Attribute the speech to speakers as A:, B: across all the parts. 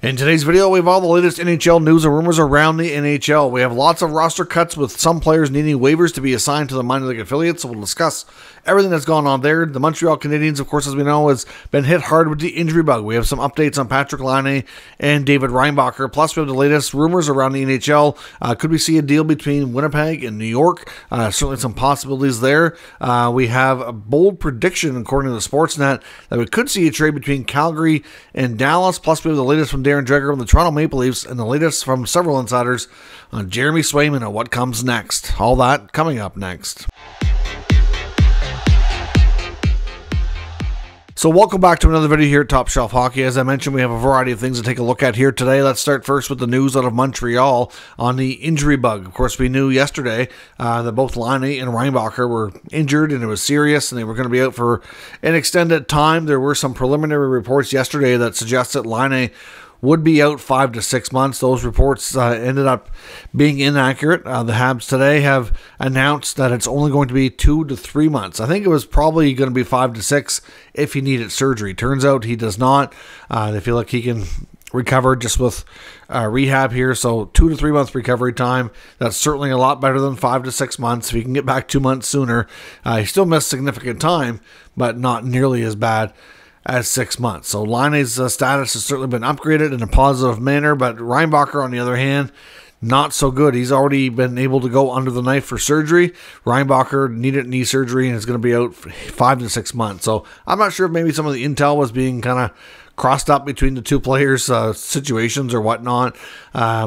A: In today's video, we have all the latest NHL news and rumors around the NHL. We have lots of roster cuts with some players needing waivers to be assigned to the minor league affiliates, so we'll discuss everything that's gone on there. The Montreal Canadiens, of course, as we know, has been hit hard with the injury bug. We have some updates on Patrick Laine and David Reinbacher, plus we have the latest rumors around the NHL. Could we see a deal between Winnipeg and New York? Certainly some possibilities there. We have a bold prediction, according to the Sportsnet, that we could see a trade between Calgary and Dallas, plus we have the latest from Darren Dreger from the Toronto Maple Leafs, and the latest from several insiders on Jeremy Swayman and what comes next. All that coming up next. So welcome back to another video here at Top Shelf Hockey. As I mentioned, we have a variety of things to take a look at here today. Let's start first with the news out of Montreal on the injury bug. Of course, we knew yesterday that both Laine and Reinbacher were injured, and it was serious, and they were going to be out for an extended time. There were some preliminary reports yesterday that suggested Laine would be out 5 to 6 months. Those reports ended up being inaccurate. The Habs today have announced that it's only going to be 2 to 3 months. I think it was probably going to be 5 to 6 if he needed surgery. Turns out he does not. They feel like he can recover just with rehab here. So 2 to 3 months recovery time. That's certainly a lot better than 5 to 6 months. If he can get back 2 months sooner, he still missed significant time, but not nearly as bad as 6 months. So Laine's status has certainly been upgraded in a positive manner, but Reinbacher, on the other hand, not so good. He's already been able to go under the knife for surgery. Reinbacher needed knee surgery and is going to be out 5 to 6 months. So I'm not sure if maybe some of the intel was being kind of crossed up between the two players' situations or whatnot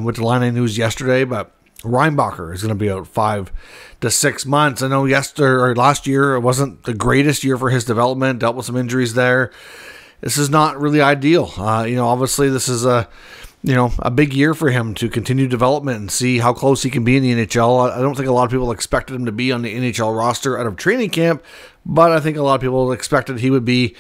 A: with the Laine news yesterday, but Reinbacher is going to be out 5 to 6 months. I know last year it wasn't the greatest year for his development, dealt with some injuries there. This is not really ideal. Obviously this is a big year for him to continue development and see how close he can be in the NHL. I don't think a lot of people expected him to be on the NHL roster out of training camp, but I think a lot of people expected he would be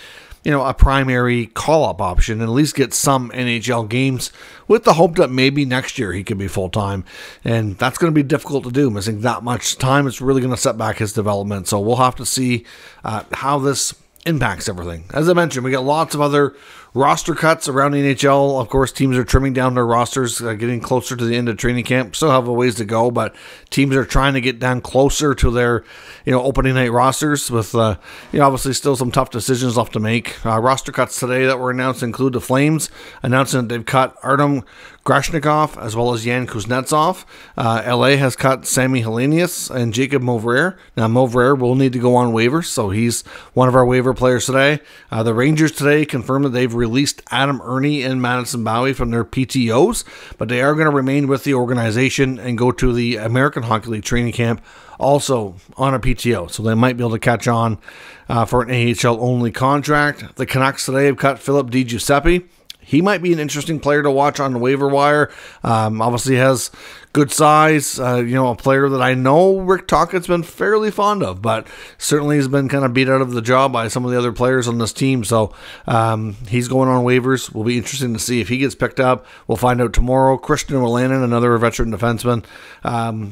A: a primary call-up option and at least get some NHL games with the hope that maybe next year he could be full-time. And that's going to be difficult to do. Missing that much time, it's really going to set back his development. So we'll have to see how this impacts everything. As I mentioned, we got lots of other roster cuts around the NHL. Of course, teams are trimming down their rosters, getting closer to the end of training camp. Still have a ways to go, but teams are trying to get down closer to their, opening night rosters with, obviously still some tough decisions left to make. Roster cuts today that were announced include the Flames announcing that they've cut Artem Grashnikov as well as Yan Kuznetsov. LA has cut Sammy Helenius and Jacob Mauvrier. Now, Mauvrier will need to go on waivers, so he's one of our waiver players today. The Rangers today confirmed that they've released Adam Ernie and Madison Bowie from their PTOs, but they are going to remain with the organization and go to the American Hockey League training camp also on a PTO, so they might be able to catch on for an AHL-only contract. The Canucks today have cut Philip Di Giuseppe. He might be an interesting player to watch on the waiver wire. Obviously has good size, a player that I know Rick Tocchet's been fairly fond of, but certainly has been kind of beat out of the job by some of the other players on this team. So he's going on waivers. Will be interesting to see if he gets picked up. We'll find out tomorrow. Christian Wolanin, another veteran defenseman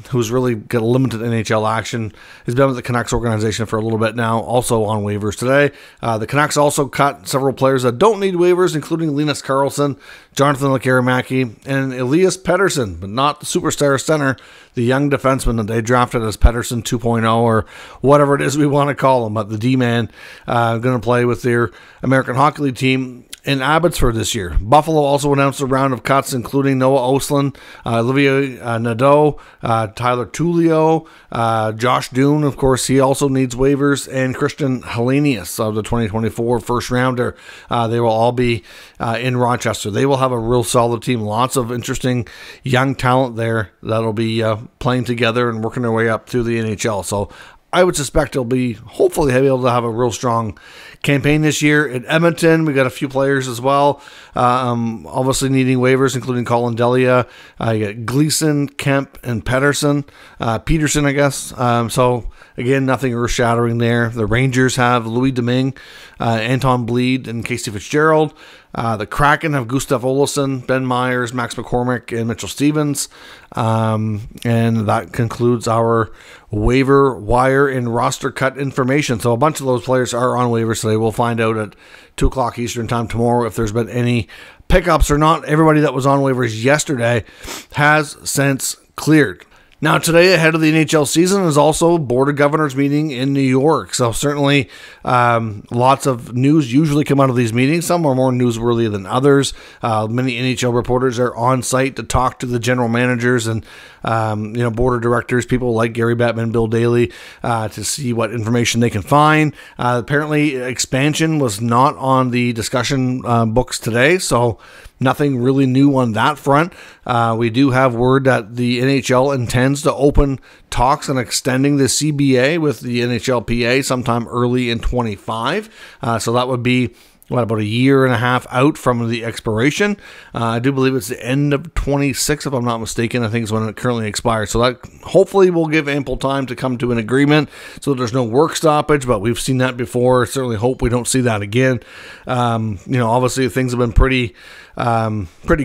A: who's really got limited NHL action, has been with the Canucks organization for a little bit now, also on waivers today. The Canucks also cut several players that don't need waivers, including Linus Karlsson, Jonathan Lekkerimäki, and Elias Pettersson, but not the superstar center, the young defenseman that they drafted as Pettersson 2.0 or whatever it is we want to call him. But the D-man going to play with their American Hockey League team in Abbotsford this year. Buffalo also announced a round of cuts, including Noah Ostlund, Olivier Nadeau, Tyler Tullio, Josh Doon, of course, he also needs waivers, and Christian Helenius of the 2024 first rounder. They will all be in Rochester. They will have a real solid team. Lots of interesting young talent there that'll be playing together and working their way up through the NHL. So I would suspect they'll be hopefully able to have a real strong campaign this year. In Edmonton, we got a few players as well, obviously needing waivers, including Colin Delia. You got Gleason, Kemp, and Peterson, I guess. So again, nothing earth-shattering there. The Rangers have Louis Domingue, Anton Bleed, and Casey Fitzgerald. The Kraken have Gustav Olofsson, Ben Myers, Max McCormick, and Mitchell Stevens. And that concludes our waiver wire and roster cut information. So a bunch of those players are on waivers today. We'll find out at 2 o'clock Eastern time tomorrow if there's been any pickups or not, everybody that was on waivers yesterday has since cleared. Now, today, ahead of the NHL season, is also Board of Governors meeting in New York. So certainly lots of news usually come out of these meetings. Some are more newsworthy than others. Many NHL reporters are on site to talk to the general managers and board of directors, people like Gary Bettman, Bill Daly, to see what information they can find. Apparently, expansion was not on the discussion books today, so nothing really new on that front. We do have word that the NHL intends to open talks on extending the CBA with the NHLPA sometime early in 25. So that would be about a year and a half out from the expiration. I do believe it's the end of 26, if I'm not mistaken. I think is when it currently expires. So that hopefully will give ample time to come to an agreement so that there's no work stoppage, but we've seen that before. Certainly hope we don't see that again. Obviously things have been pretty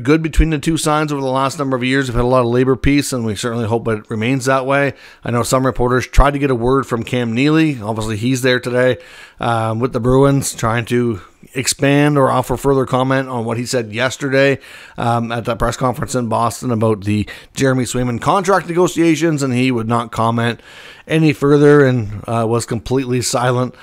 A: good between the two sides over the last number of years. We've had a lot of labor peace, and we certainly hope it remains that way. I know some reporters tried to get a word from Cam Neely. Obviously, he's there today with the Bruins, trying to expand or offer further comment on what he said yesterday at that press conference in Boston about the Jeremy Swayman contract negotiations, and he would not comment any further and was completely silent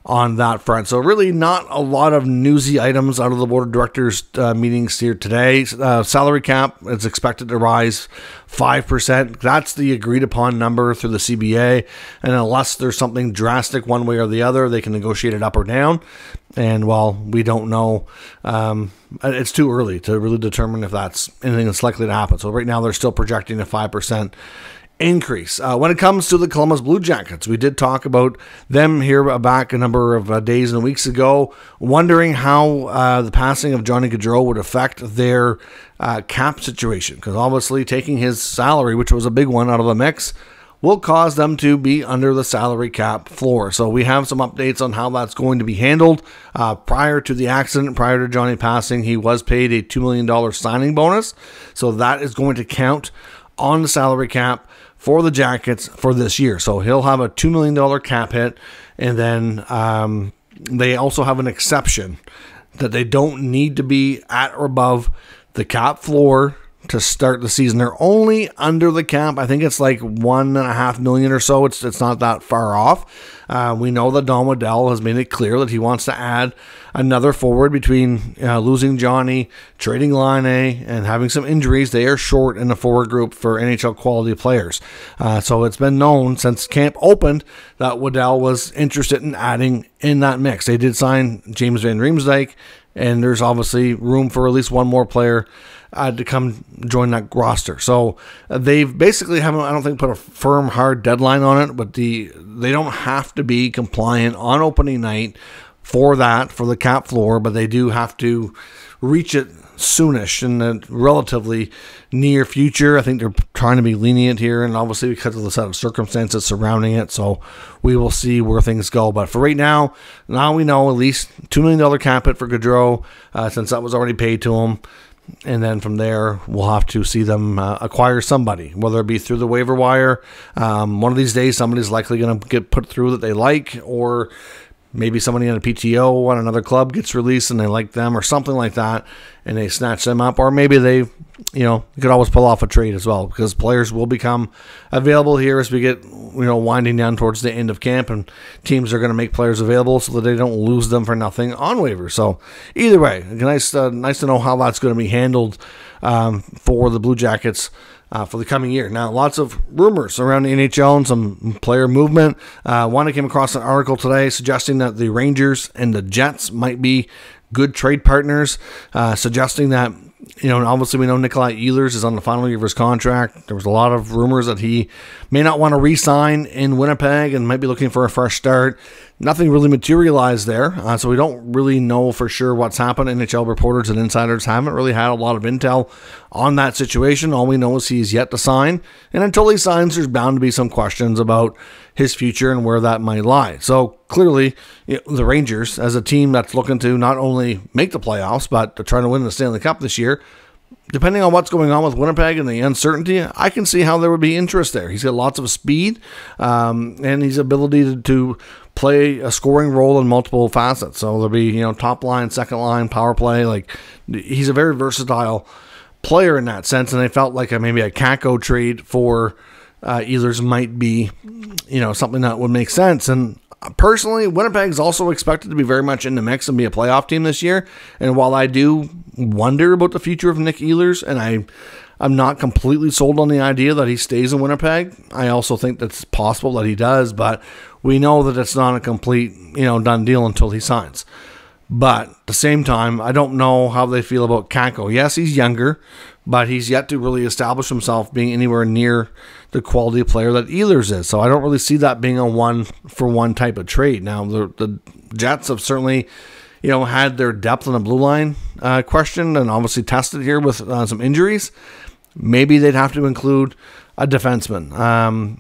A: on that front. So really not a lot of newsy items out of the board of directors meetings here today. Salary cap is expected to rise 5%. That's the agreed upon number through the CBA. And unless there's something drastic one way or the other, they can negotiate it up or down. And while we don't know, it's too early to really determine if that's anything that's likely to happen. So right now they're still projecting a 5% increase. When it comes to the Columbus Blue Jackets, we did talk about them here back a number of days and weeks ago, wondering how the passing of Johnny Gaudreau would affect their cap situation, because obviously taking his salary, which was a big one, out of the mix will cause them to be under the salary cap floor. So we have some updates on how that's going to be handled. Prior to the accident, prior to Johnny passing, he was paid a $2 million signing bonus, so that is going to count on the salary cap for the Jackets for this year. So he'll have a $2 million cap hit, and then they also have an exception that they don't need to be at or above the cap floor to start the season. They're only under the cap. I think it's like $1.5 million or so. It's not that far off. We know that Don Waddell has made it clear that he wants to add another forward between losing Johnny, trading Line A, and having some injuries. They are short in the forward group for NHL quality players. So it's been known since camp opened that Waddell was interested in adding in that mix. They did sign James Van Riemsdyk, and there's obviously room for at least one more player to come join that roster. So they've basically haven't, I don't think, put a firm, hard deadline on it, but they don't have to be compliant on opening night for the cap floor, but they do have to reach it soonish in the relatively near future. I think they're trying to be lenient here, and obviously because of the set of circumstances surrounding it, so we will see where things go. But for right now we know at least $2 million cap hit for Gaudreau, since that was already paid to him. And then from there, we'll have to see them acquire somebody, whether it be through the waiver wire. One of these days, somebody's likely going to get put through that they like, or maybe somebody on a PTO on another club gets released and they like them or something like that, and they snatch them up. Or maybe they, you could always pull off a trade as well, because players will become available here as we get, winding down towards the end of camp, and teams are going to make players available so that they don't lose them for nothing on waivers. So either way, nice to know how that's going to be handled for the Blue Jackets for the coming year. Now, lots of rumors around the NHL and some player movement. One, I came across an article today suggesting that the Rangers and the Jets might be good trade partners, suggesting that, obviously we know Nikolai Ehlers is on the final year of his contract. There was a lot of rumors that he may not want to re-sign in Winnipeg and might be looking for a fresh start. Nothing really materialized there, so we don't really know for sure what's happened. NHL reporters and insiders haven't really had a lot of intel on that situation. All we know is he's yet to sign, and until he signs, there's bound to be some questions about his future and where that might lie. So clearly, the Rangers, as a team that's looking to not only make the playoffs, but to try to win the Stanley Cup this year, depending on what's going on with Winnipeg and the uncertainty, I can see how there would be interest there. He's got lots of speed, and his ability to play a scoring role in multiple facets. So there'll be, top line, second line, power play. Like, he's a very versatile player in that sense, and they felt like maybe a Kakko trade for Ehlers might be, something that would make sense. And personally, Winnipeg's also expected to be very much in the mix and be a playoff team this year. And while I do wonder about the future of Nick Ehlers, and I'm not completely sold on the idea that he stays in Winnipeg, I also think that it's possible that he does, but we know that it's not a complete, done deal until he signs. But at the same time, I don't know how they feel about Kakko. Yes, he's younger, but he's yet to really establish himself being anywhere near the quality player that Ehlers is. So I don't really see that being a one-for-one type of trade. Now, the Jets have certainly, had their depth on the blue line questioned and obviously tested here with some injuries. Maybe they'd have to include a defenseman.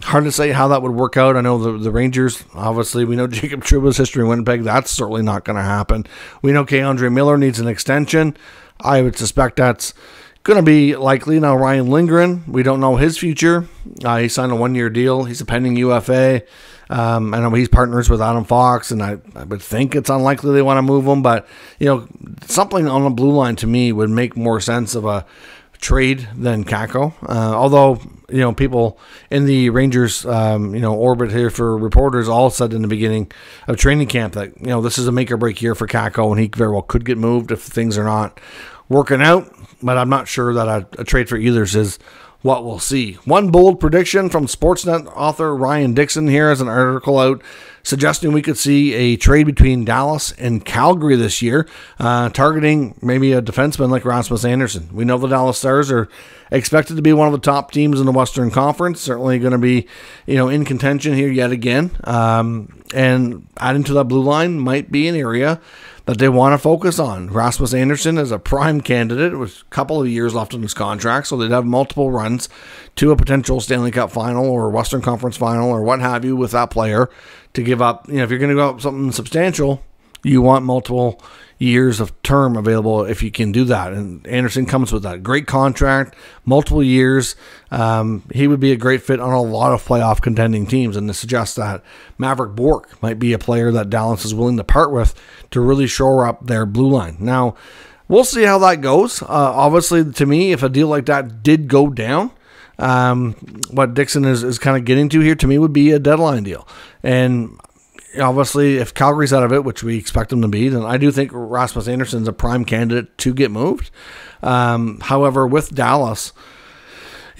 A: Hard to say how that would work out. I know the Rangers, obviously, we know Jacob Trouba's history in Winnipeg. That's certainly not going to happen. We know K-Andre Miller needs an extension. I would suspect that's going to be likely. Now, Ryan Lindgren, we don't know his future. He signed a one-year deal. He's a pending UFA. I know he's partners with Adam Fox, and I would think it's unlikely they want to move him. But, something on the blue line to me would make more sense of a trade than Kakko. Although, people in the Rangers, orbit here for reporters all said in the beginning of training camp that, this is a make or break year for Kakko, and he very well could get moved if things are not working out. But I'm not sure that a trade for Ehlers is what we'll see. One bold prediction from Sportsnet author Ryan Dixon here has an article out suggesting we could see a trade between Dallas and Calgary this year, targeting maybe a defenseman like Rasmus Andersson. We know the Dallas Stars are expected to be one of the top teams in the Western Conference, certainly going to be, in contention here yet again. And adding to that blue line might be an area that they want to focus on. Rasmus Andersson is a prime candidate with a couple of years left on his contract, so they'd have multiple runs to a potential Stanley Cup final or Western Conference final or what have you with that player to give up. If you're going to go up something substantial, you want multiple years of term available if you can do that. And Andersson comes with that great contract, multiple years. He would be a great fit on a lot of playoff contending teams, and to suggest that Maverick Bourque might be a player that Dallas is willing to part with to really shore up their blue line. Now, we'll see how that goes. Obviously, to me, if a deal like that did go down, what Dixon is kind of getting to here, to me, would be a deadline deal. And obviously, if Calgary's out of it, which we expect them to be, then I do think Rasmus Andersson's a prime candidate to get moved. However, with Dallas,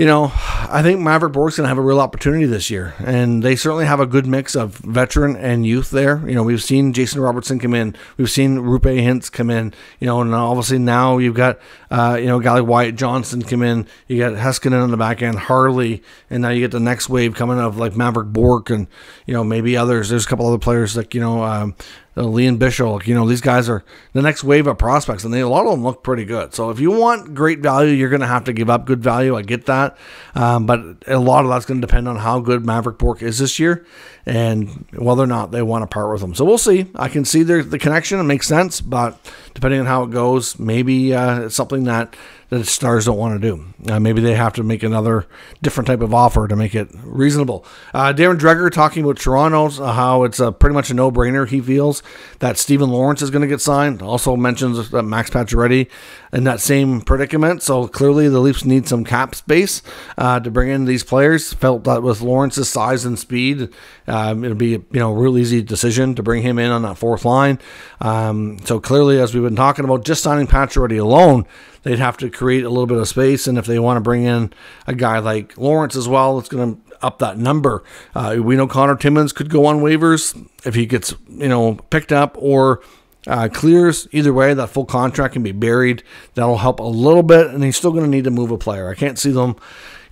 A: I think Maverick Bourque's going to have a real opportunity this year, and they certainly have a good mix of veteran and youth there. We've seen Jason Robertson come in, we've seen Rupe Hintz come in, and obviously now you've got, a guy like Wyatt Johnston come in, you got Heiskanen on the back end, Harley, and now you get the next wave coming of like Maverick Bourque and, maybe others. There's a couple other players like, Leon Bishop, these guys are the next wave of prospects, and a lot of them look pretty good. So if you want great value, you're going to have to give up good value. I get that. But a lot of that's going to depend on how good Maverick Bourque is this year and whether or not they want to part with him. So we'll see. I can see the connection. It makes sense, but depending on how it goes, maybe it's something that the Stars don't want to do. Maybe they have to make another different type of offer to make it reasonable. Darren Dreger talking about Toronto, how it's pretty much a no-brainer. He feels that Stephen Lawrence is going to get signed. Also mentions that Max Pacioretty in that same predicament. So clearly the Leafs need some cap space to bring in these players. Felt that with Lawrence's size and speed, it'll be a real easy decision to bring him in on that fourth line. So clearly, as we've been talking about, just signing Pacioretty alone, they'd have to create a little bit of space, and if they want to bring in a guy like Lawrence as well, it's going to up that number. We know Connor Timmins could go on waivers if he gets picked up or clears. Either way, that full contract can be buried. That'll help a little bit, and he's still going to need to move a player. I can't see them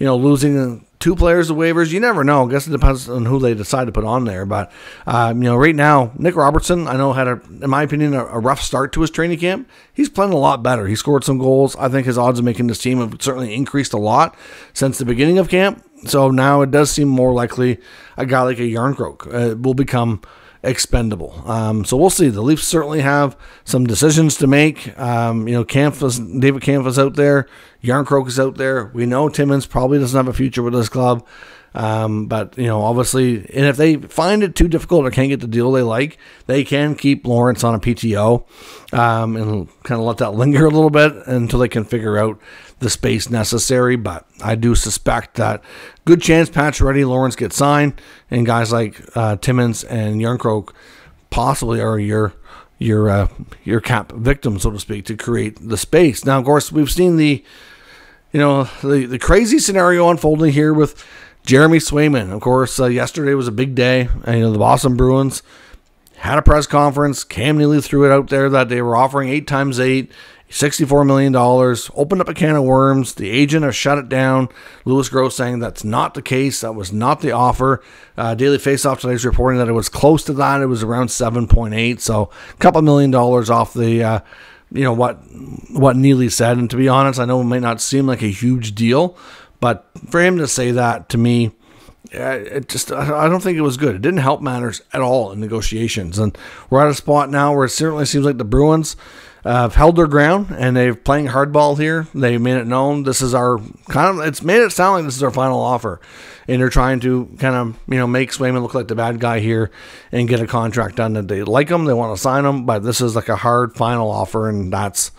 A: losing two players to waivers. You never know. I guess it depends on who they decide to put on there. But, right now, Nick Robertson, I know, had, in my opinion, a rough start to his training camp. He's playing a lot better. He scored some goals. I think his odds of making this team have certainly increased a lot since the beginning of camp. So now it does seem more likely a guy like a Järnkrok will become expendable. So we'll see. The Leafs certainly have some decisions to make. David Kampf is out there. Järnkrok is out there. We know Timmins probably doesn't have a future with this club. But, obviously, and if they find it too difficult or can't get the deal they like, they can keep Lawrence on a PTO and kind of let that linger a little bit until they can figure out the space necessary. But I do suspect that good chance Pacioretty, Lawrence get signed, and guys like Timmins and Järnkrok possibly are your cap victim, so to speak, to create the space. Now, of course, we've seen the crazy scenario unfolding here with Jeremy Swayman. Of course, yesterday was a big day. And, the Boston Bruins had a press conference. Cam Neely threw it out there that they were offering 8x8, $64 million, opened up a can of worms. The agent has shut it down. Louis Gross saying that's not the case. That was not the offer. Daily Faceoff today is reporting that it was close to that. It was around 7.8, so a couple $1 million off the, what Neely said. And to be honest, I know it might not seem like a huge deal, but for him to say that, to me, I don't think it was good. It didn't help matters at all in negotiations. And we're at a spot now where it certainly seems like the Bruins have held their ground, and they're playing hardball here. They made it known this is our it's made it sound like this is our final offer, and they're trying to kind of make Swayman look like the bad guy here and get a contract done that they like him, they want to sign him, but this is like a hard final offer, and that's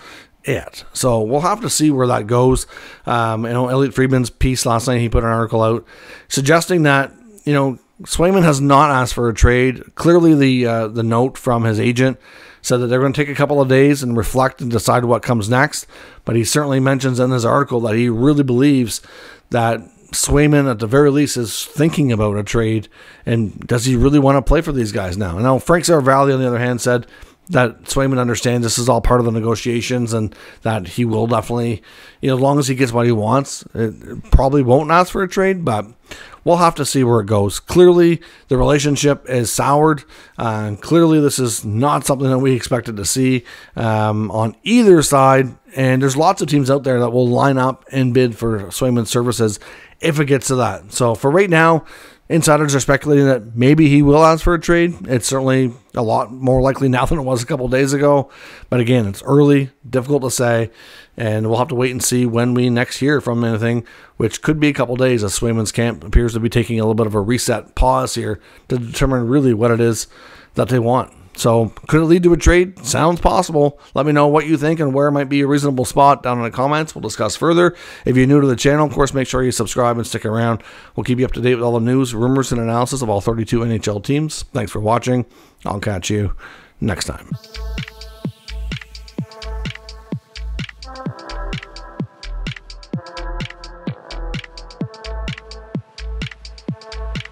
A: it. So we'll have to see where that goes. Elliot Friedman's piece last night, he put an article out suggesting that Swayman has not asked for a trade. Clearly, the note from his agent said that they're going to take a couple of days and reflect and decide what comes next. But he certainly mentions in his article that he really believes that Swayman, at the very least, is thinking about a trade. And does he really want to play for these guys now? Now, Frank Saravalli, on the other hand, said that Swayman understands this is all part of the negotiations and that he will definitely, as long as he gets what he wants, it probably won't ask for a trade, but we'll have to see where it goes. Clearly, the relationship is soured. Clearly, this is not something that we expected to see on either side, and there's lots of teams out there that will line up and bid for Swayman's services if it gets to that. So for right now, insiders are speculating that maybe he will ask for a trade. It's certainly a lot more likely now than it was a couple of days ago. But again, it's early, difficult to say, and we'll have to wait and see when we next hear from anything, which could be a couple of days, as Swayman's camp appears to be taking a little bit of a reset pause here to determine really what it is that they want. So could it lead to a trade? Sounds possible. Let me know what you think and where it might be a reasonable spot down in the comments. We'll discuss further. If you're new to the channel, of course, make sure you subscribe and stick around. We'll keep you up to date with all the news, rumors, and analysis of all 32 NHL teams. Thanks for watching. I'll catch you next time.